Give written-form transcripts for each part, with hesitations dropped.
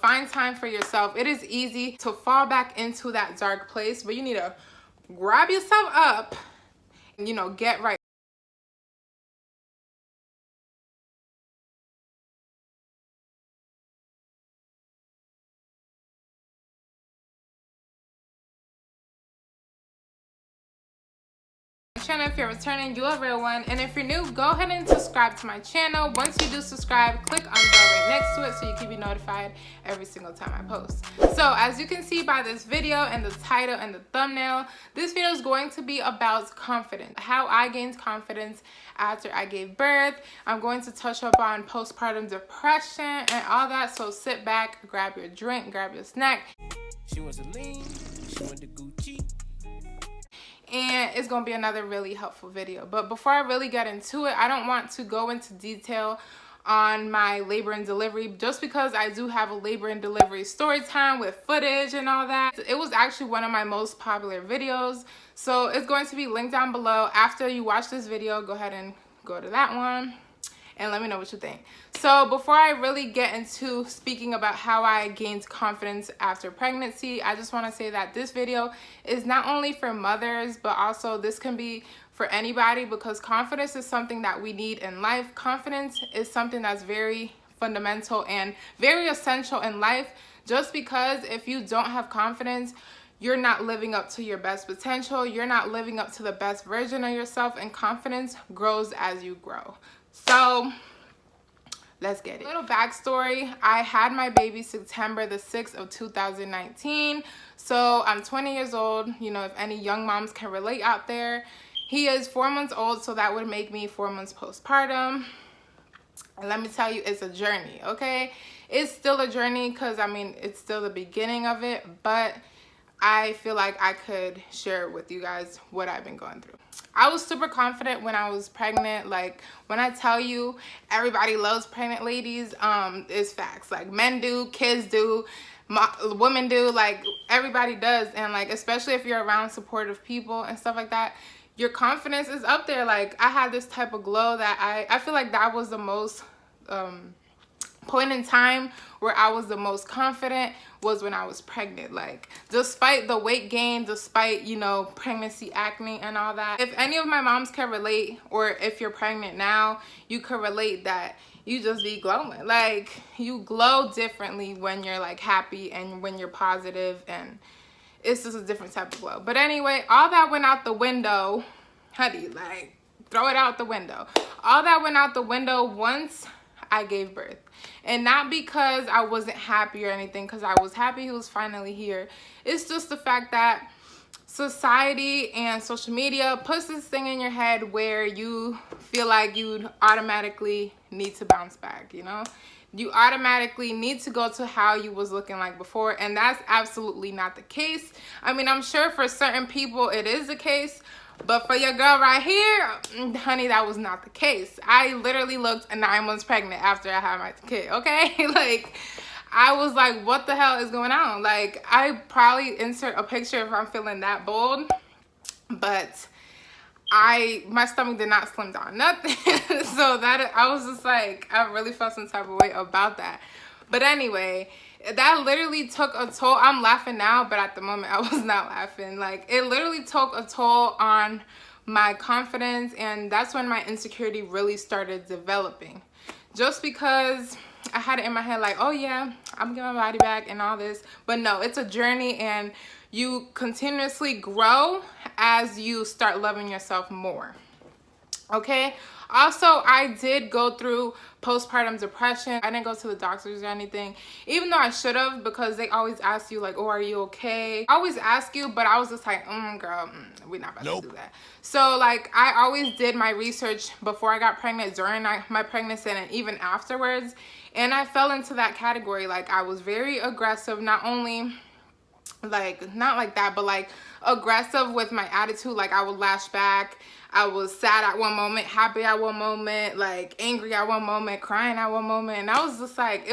find time for yourself. It is easy to fall back into that dark place, but you need to grab yourself up and, you know, get right. Channel. If you're returning, you're a real one, and if you're new, go ahead and subscribe to my channel. Once you do subscribe, click on the bell right next to it so you can be notified every single time I post. So as you can see by this video and the title and the thumbnail, this video is going to be about confidence, how I gained confidence after I gave birth. I'm going to touch up on postpartum depression and all that, so sit back, grab your drink, grab your snack. She wants to lean, she wants to Gucci. And it's gonna be another really helpful video. But before I really get into it, I don't want to go into detail on my labor and delivery, just because I do have a labor and delivery story time with footage and all that. It was actually one of my most popular videos, so it's going to be linked down below. After you watch this video, go ahead and go to that one and let me know what you think. So before I really get into speaking about how I gained confidence after pregnancy, I just want to say that this video is not only for mothers, but also this can be for anybody, because confidence is something that we need in life. Confidence is something that's very fundamental and very essential in life, just because if you don't have confidence, you're not living up to your best potential. You're not living up to the best version of yourself, and confidence grows as you grow. So let's get it. A little backstory. I had my baby September the 6th of 2019. So I'm 20 years old. You know, if any young moms can relate out there. He is 4 months old, so that would make me 4 months postpartum. And let me tell you, it's a journey, okay? It's still a journey because, I mean, it's still the beginning of it, but I feel like I could share with you guys what I've been going through. I was super confident when I was pregnant. Like, when I tell you everybody loves pregnant ladies, it's facts. Like, men do, kids do, women do, like everybody does. And like, especially if you're around supportive people and stuff like that, your confidence is up there. Like, I had this type of glow that I feel like that was the most point in time where I was the most confident was when I was pregnant. Like, despite the weight gain, despite, you know, pregnancy acne and all that. If any of my moms can relate, or if you're pregnant now, you can relate that you just be glowing. Like, you glow differently when you're like happy and when you're positive, and it's just a different type of glow. But anyway, all that went out the window, honey, like, throw it out the window. All that went out the window once I gave birth. And not because I wasn't happy or anything, because I was happy he was finally here. It's just the fact that society and social media puts this thing in your head where you feel like you automatically need to bounce back, you know? You automatically need to go to how you was looking like before, and that's absolutely not the case. I mean, I'm sure for certain people it is the case, but for your girl right here, honey, that was not the case. I literally looked 9 months pregnant after I had my kid, okay? Like, I was like, what the hell is going on? Like, I probably insert a picture if I'm feeling that bold, but my stomach did not slim down, nothing. So that, I was just like, I really felt some type of way about that. But anyway, that literally took a toll. I'm laughing now, but at the moment I was not laughing. Like, it literally took a toll on my confidence, and that's when my insecurity really started developing. Just because I had it in my head like, oh yeah, I'm getting my body back and all this. But no, it's a journey, and you continuously grow as you start loving yourself more. Okay? Also, I did go through postpartum depression. I didn't go to the doctors or anything, even though I should have, because they always ask you like, oh, are you okay? I always ask you, but I was just like, girl, we're not about to do that. So like, I always did my research before I got pregnant, during my pregnancy, and even afterwards. And I fell into that category. Like, I was very aggressive, not only like, not like that, but like aggressive with my attitude. Like, I would lash back. I was sad at one moment, happy at one moment, like angry at one moment, crying at one moment. And I was just like,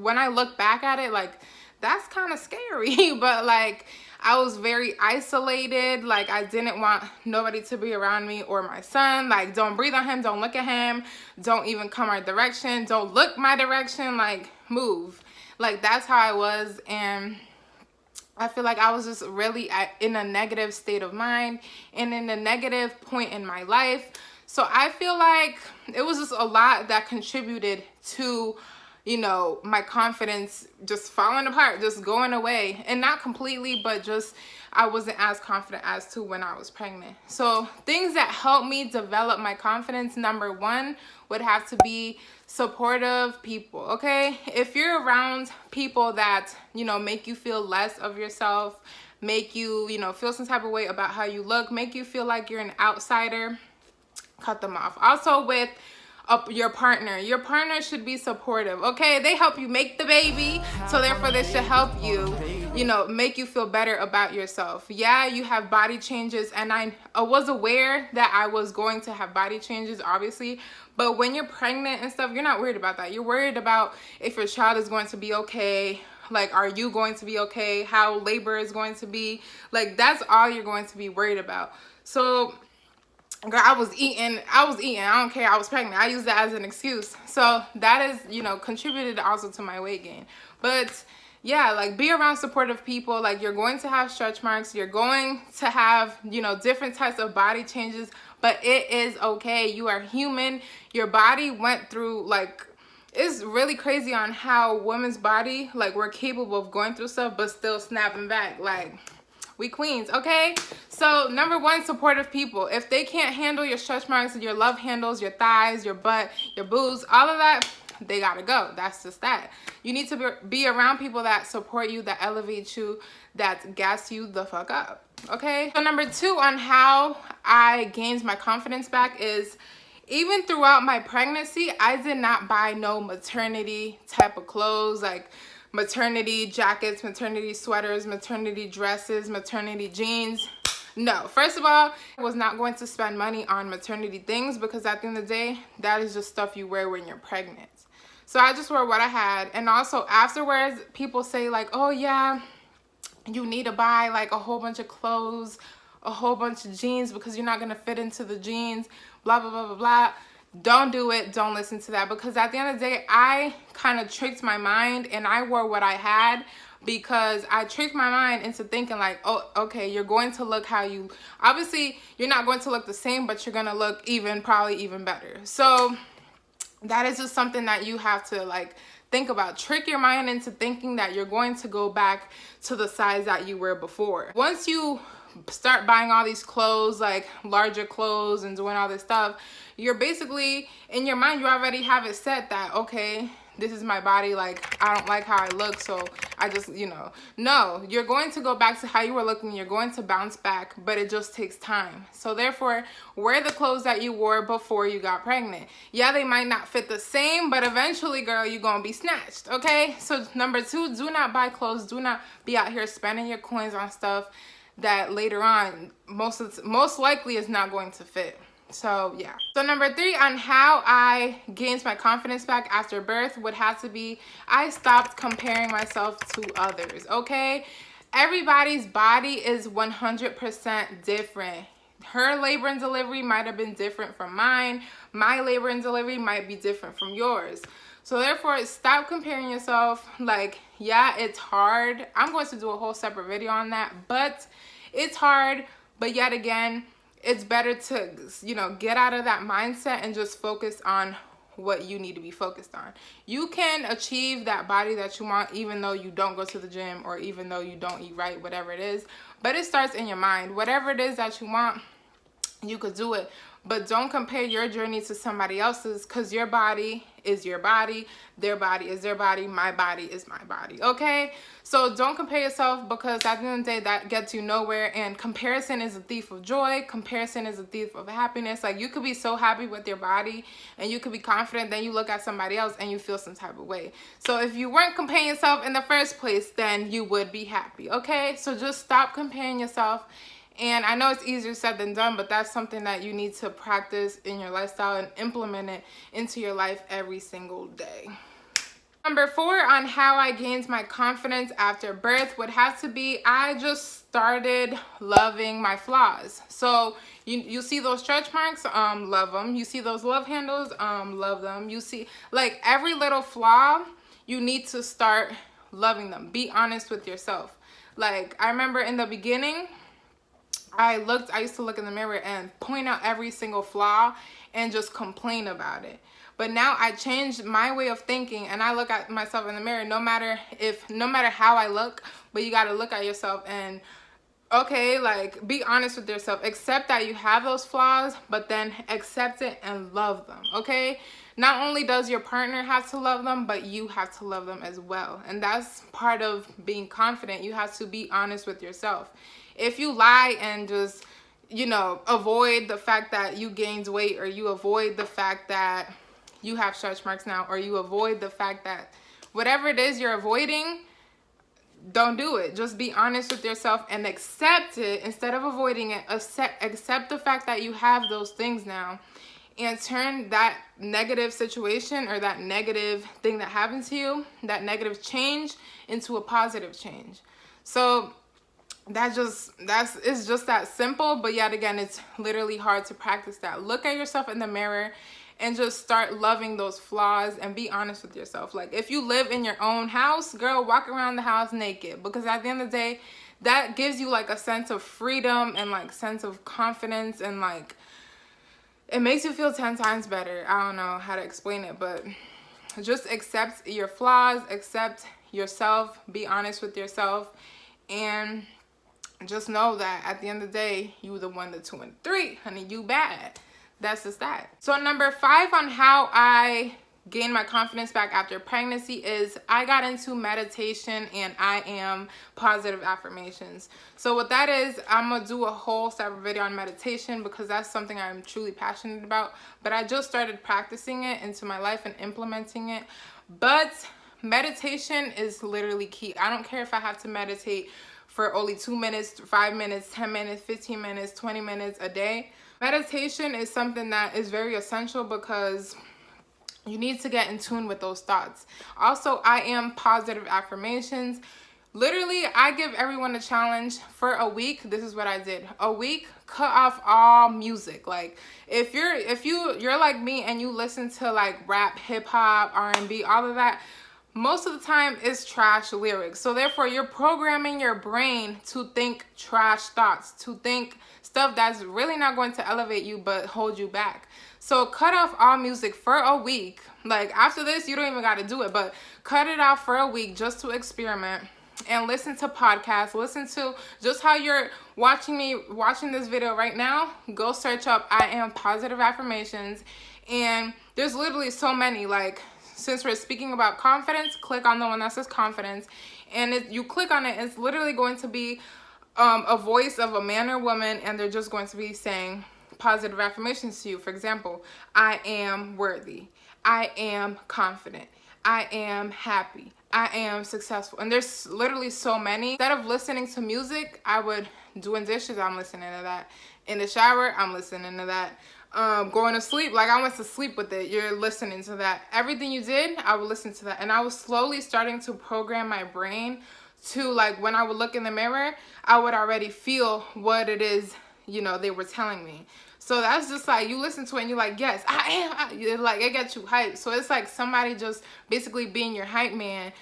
when I look back at it, like, that's kind of scary. But like, I was very isolated. Like, I didn't want nobody to be around me or my son. Like, don't breathe on him, don't look at him, don't even come our direction, don't look my direction, like, move. Like, that's how I was. And I feel like I was just really in a negative state of mind and in a negative point in my life. So I feel like it was just a lot that contributed to, you know, my confidence just falling apart, just going away. And not completely, but just I wasn't as confident as to when I was pregnant. So things that helped me develop my confidence, number one, would have to be supportive people, okay? If you're around people that, you know, make you feel less of yourself, make you, you know, feel some type of way about how you look, make you feel like you're an outsider, cut them off. Also with your partner should be supportive, okay? They help you make the baby, so therefore they should help you, you know, make you feel better about yourself. Yeah, you have body changes, and I was aware that I was going to have body changes, obviously, but when you're pregnant and stuff, you're not worried about that. You're worried about if your child is going to be okay. Like, are you going to be okay? How labor is going to be. Like, that's all you're going to be worried about. So girl, I was eating. I don't care. I was pregnant. I use that as an excuse. So that is, you know, contributed also to my weight gain. But yeah, like, be around supportive people. Like, you're going to have stretch marks. You're going to have, you know, different types of body changes. But it is okay. You are human. Your body went through, like, it's really crazy on how women's body, like, we're capable of going through stuff but still snapping back. Like, we queens, okay? So number one, supportive people. If they can't handle your stretch marks, your love handles, your thighs, your butt, your boobs, all of that, they gotta go. That's just that. You need to be around people that support you, that elevate you, that gas you the fuck up, okay? So number two on how I gained my confidence back is, even throughout my pregnancy, I did not buy no maternity type of clothes, like maternity jackets, maternity sweaters, maternity dresses, maternity jeans. No, first of all, I was not going to spend money on maternity things, because at the end of the day, that is just stuff you wear when you're pregnant. So I just wore what I had. And also afterwards, people say like, oh yeah, you need to buy like a whole bunch of clothes, a whole bunch of jeans, because you're not going to fit into the jeans, blah, blah, blah, blah, blah. Don't do it. Don't listen to that, because at the end of the day, I kind of tricked my mind and I wore what I had, because I tricked my mind into thinking like, oh, okay, you're going to look how you, obviously you're not going to look the same, but you're going to look probably even better. So that is just something that you have to like think about. Trick your mind into thinking that you're going to go back to the size that you were before. Once you start buying all these clothes, like larger clothes, and doing all this stuff, you're basically, in your mind, you already have it set that, okay, this is my body, like, I don't like how I look, so I just, you know. No, you're going to go back to how you were looking. You're going to bounce back, but it just takes time. So therefore, wear the clothes that you wore before you got pregnant. Yeah, they might not fit the same, but eventually, girl, you're gonna be snatched, okay? So number two, do not buy clothes. Do not be out here spending your coins on stuff that later on most likely is not going to fit. So yeah. So number three on how I gained my confidence back after birth would have to be, I stopped comparing myself to others, okay? Everybody's body is 100% different. Her labor and delivery might have been different from mine. My labor and delivery might be different from yours. So therefore, stop comparing yourself. Like, yeah, it's hard. I'm going to do a whole separate video on that, but it's hard. But yet again, it's better to, you know, get out of that mindset and just focus on what you need to be focused on. You can achieve that body that you want even though you don't go to the gym, or even though you don't eat right, whatever it is. But it starts in your mind. Whatever it is that you want, you could do it. But don't compare your journey to somebody else's, because your body is your body, their body is their body, my body is my body, okay? So don't compare yourself, because at the end of the day, that gets you nowhere. And comparison is a thief of joy. Comparison is a thief of happiness. Like, you could be so happy with your body and you could be confident, then you look at somebody else and you feel some type of way. So if you weren't comparing yourself in the first place, then you would be happy, okay? So just stop comparing yourself. And I know it's easier said than done, but that's something that you need to practice in your lifestyle and implement it into your life every single day. Number four on how I gained my confidence after birth would have to be, I just started loving my flaws. So you see those stretch marks, love them. You see those love handles, love them. You see, like, every little flaw, you need to start loving them. Be honest with yourself. Like, I remember in the beginning, I used to look in the mirror and point out every single flaw and just complain about it. But now I changed my way of thinking, and I look at myself in the mirror, no matter how I look, but you got to look at yourself and, okay, like, be honest with yourself. Accept that you have those flaws, but then accept it and love them, okay? Not only does your partner have to love them, but you have to love them as well. And that's part of being confident. You have to be honest with yourself. If you lie and just, avoid the fact that you gained weight, or you avoid the fact that you have stretch marks now, or you avoid the fact that whatever it is you're avoiding, don't do it. Just be honest with yourself and accept it instead of avoiding it. Accept the fact that you have those things now, and turn that negative situation or that negative thing that happened to you, that negative change, into a positive change. So it's just that simple, but yet again, it's literally hard to practice that. Look at yourself in the mirror and just start loving those flaws and be honest with yourself. Like, if you live in your own house, girl, walk around the house naked, because at the end of the day, that gives you like a sense of freedom and like sense of confidence, and like it makes you feel 10 times better. I don't know how to explain it, but just accept your flaws, accept yourself, be honest with yourself, and just know that at the end of the day, you the 1, the 2, and 3, honey, you bad. That's just that. So number 5 on how I gained my confidence back after pregnancy is I got into meditation and I am positive affirmations. So what that is, I'm gonna do a whole separate video on meditation, because that's something I'm truly passionate about. But I just started practicing it into my life and implementing it. But meditation is literally key. I don't care if I have to meditate for only 2 minutes, 5 minutes, 10 minutes, 15 minutes, 20 minutes a day. Meditation is something that is very essential, because you need to get in tune with those thoughts. Also, I am positive affirmations. Literally, I give everyone a challenge for a week. This is what I did. A week, cut off all music. Like, if you're like me and you listen to like rap, hip hop, R&B, all of that, most of the time it's trash lyrics. So therefore, you're programming your brain to think trash thoughts, to think stuff that's really not going to elevate you but hold you back. So cut off all music for a week. Like, after this, you don't even got to do it, but cut it off for a week just to experiment, and listen to podcasts. Listen to just how you're watching this video right now. Go search up I am positive affirmations, and there's literally so many. Like, since we're speaking about confidence, click on the one that says confidence, and you click on it, it's literally going to be a voice of a man or woman, and they're just going to be saying positive affirmations to you. For example, I am worthy, I am confident, I am happy, I am successful. And there's literally so many. Instead of listening to music, I would, doing dishes, I'm listening to that. In the shower, I'm listening to that. Going to sleep, like I went to sleep with it, you're listening to that. Everything you did, I would listen to that. And I was slowly starting to program my brain to, like, when I would look in the mirror, I would already feel what it is, they were telling me. So that's just like, you listen to it and you're like, yes, I am. Like, it gets you hyped. So it's like somebody just basically being your hype man.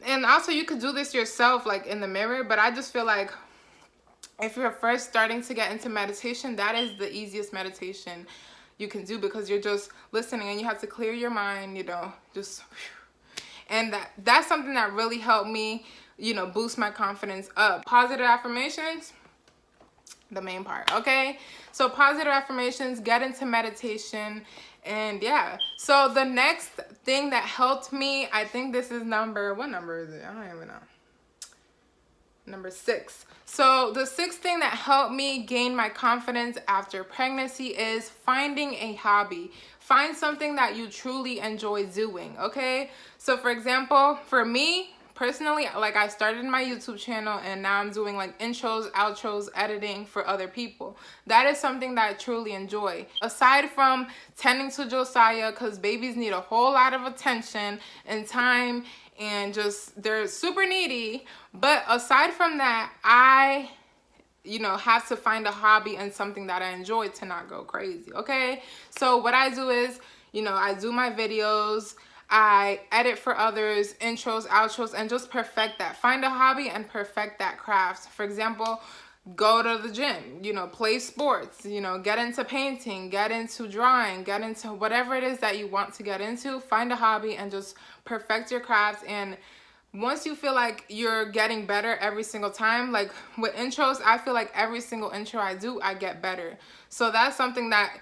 And also, you could do this yourself, like in the mirror. But I just feel like if you're first starting to get into meditation, that is the easiest meditation you can do, because you're just listening and you have to clear your mind, just. And that's something that really helped me, boost my confidence up. Positive affirmations, the main part, okay? So positive affirmations, get into meditation, and yeah. So the next thing that helped me, I think this is what number is it? I don't even know. Number 6. So the 6th thing that helped me gain my confidence after pregnancy is finding a hobby. Find something that you truly enjoy doing, okay? So for example, for me personally, like, I started my YouTube channel and now I'm doing like intros, outros, editing for other people. That is something that I truly enjoy. Aside from tending to Josiah, because babies need a whole lot of attention and time, and just, they're super needy. But aside from that, I have to find a hobby and something that I enjoy to not go crazy, okay? So what I do is, I do my videos, I edit for others, intros, outros, and just perfect that. Find a hobby and perfect that craft. For example, go to the gym, play sports, get into painting, get into drawing, get into whatever it is that you want to get into. Find a hobby and just perfect your craft. And once you feel like you're getting better every single time, like with intros, I feel like every single intro I do, I get better. So that's something that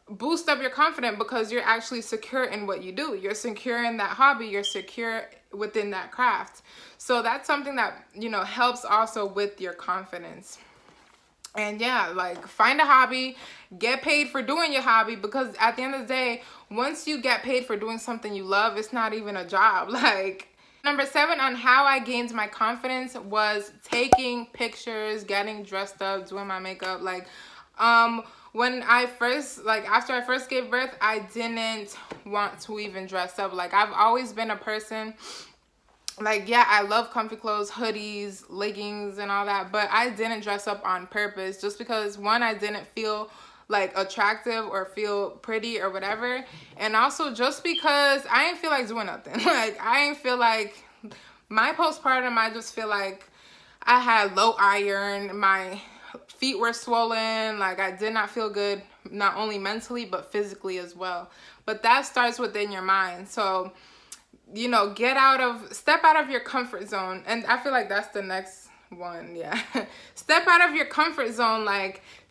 boosts up your confidence, because you're actually secure in what you do. You're secure in that hobby. You're secure within that craft. So that's something that, helps also with your confidence. And yeah, like find a hobby, get paid for doing your hobby, because at the end of the day, once you get paid for doing something you love, it's not even a job. Like, number 7 on how I gained my confidence was taking pictures, getting dressed up, doing my makeup. Like, when I first, after I first gave birth, I didn't want to even dress up. Like, I've always been a person, I love comfy clothes, hoodies, leggings, and all that, but I didn't dress up on purpose, just because, one, I didn't feel attractive or feel pretty or whatever, and also just because I didn't feel like doing nothing. I didn't feel like, my postpartum, I just feel like I had low iron, my feet were swollen, I did not feel good, not only mentally but physically as well. But that starts within your mind. So step out of your comfort zone. And I feel like that's the next one. Yeah. Step out of your comfort zone.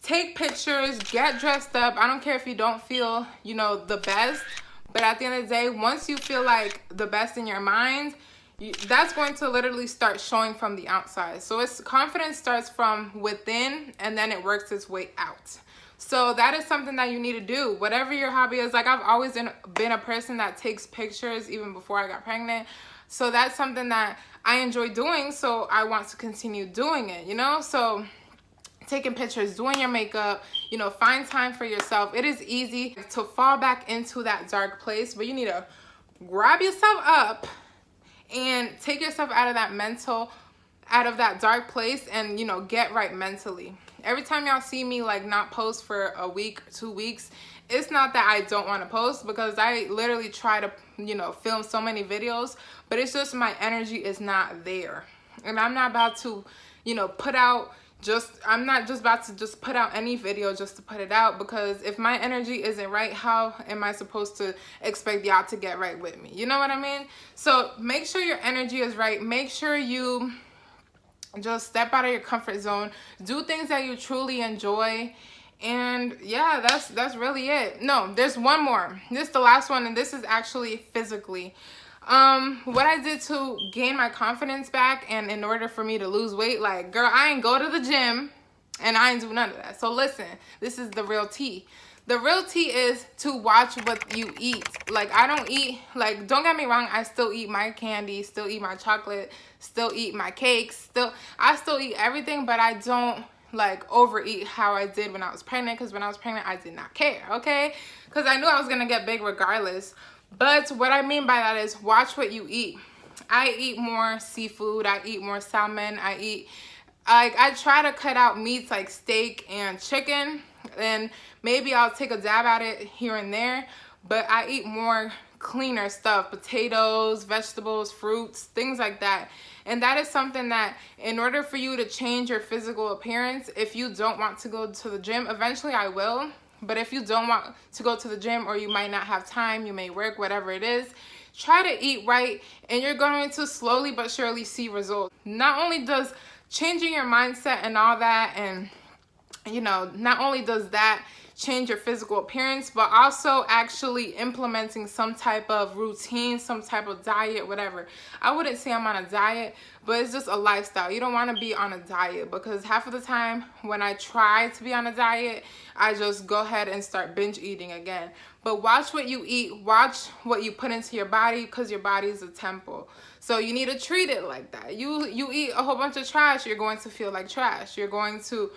Take pictures, get dressed up. I don't care if you don't feel, the best, but at the end of the day, once you feel like the best in your mind, that's going to literally start showing from the outside. So confidence starts from within, and then it works its way out. So that is something that you need to do. Whatever your hobby is, I've always been a person that takes pictures even before I got pregnant. So that's something that I enjoy doing. So I want to continue doing it, So taking pictures, doing your makeup, find time for yourself. It is easy to fall back into that dark place, but you need to grab yourself up and take yourself out of that dark place and, get right mentally. Every time y'all see me not post for a week, 2 weeks, it's not that I don't want to post, because I literally try to, film so many videos, but it's just my energy is not there. And I'm not about to, I'm not just about to just put out any video just to put it out, because if my energy isn't right, how am I supposed to expect y'all to get right with me? You know what I mean? So make sure your energy is right. Make sure you just step out of your comfort zone, do things that you truly enjoy. And yeah, that's really it. No, there's one more. This is the last one, and this is actually physically. What I did to gain my confidence back, and in order for me to lose weight, girl, I ain't go to the gym and I ain't do none of that. So listen, this is the real tea. The real tea is to watch what you eat. I don't eat, don't get me wrong, I still eat my candy, still eat my chocolate, still eat my cakes, I still eat everything, but I don't overeat how I did when I was pregnant, because when I was pregnant, I did not care, okay? Because I knew I was gonna get big regardless. But what I mean by that is watch what you eat. I eat more seafood, I eat more salmon, I try to cut out meats like steak and chicken, and maybe I'll take a dab at it here and there, but I eat more cleaner stuff, potatoes, vegetables, fruits, things like that. And that is something that, in order for you to change your physical appearance, if you don't want to go to the gym, eventually I will, but if you don't want to go to the gym, or you might not have time, you may work, whatever it is, try to eat right, and you're going to slowly but surely see results. Not only does changing your mindset and all that, and not only does that change your physical appearance, but also actually implementing some type of routine, some type of diet, whatever. I wouldn't say I'm on a diet, but it's just a lifestyle. You don't want to be on a diet, because half of the time when I try to be on a diet, I just go ahead and start binge eating again. But watch what you eat, watch what you put into your body, because your body is a temple. So you need to treat it like that. You eat a whole bunch of trash, you're going to feel like trash. You're going to,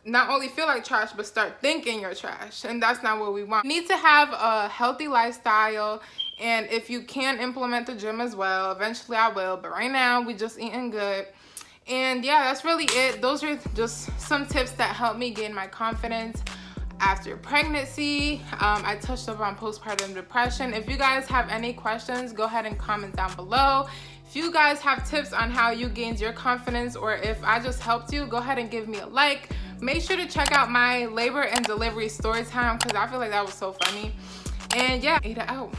not only feel like trash, but start thinking you're trash. And that's not what we want. You need to have a healthy lifestyle. And if you can implement the gym as well, eventually I will. But right now, we just eating good. And yeah, that's really it. Those are just some tips that help me gain my confidence. after pregnancy. I touched up on postpartum depression. If you guys have any questions, go ahead and comment down below. If you guys have tips on how you gained your confidence, or if I just helped you, go ahead and give me a like. Make sure to check out my labor and delivery story time because I feel like that was so funny. And yeah, eat it out.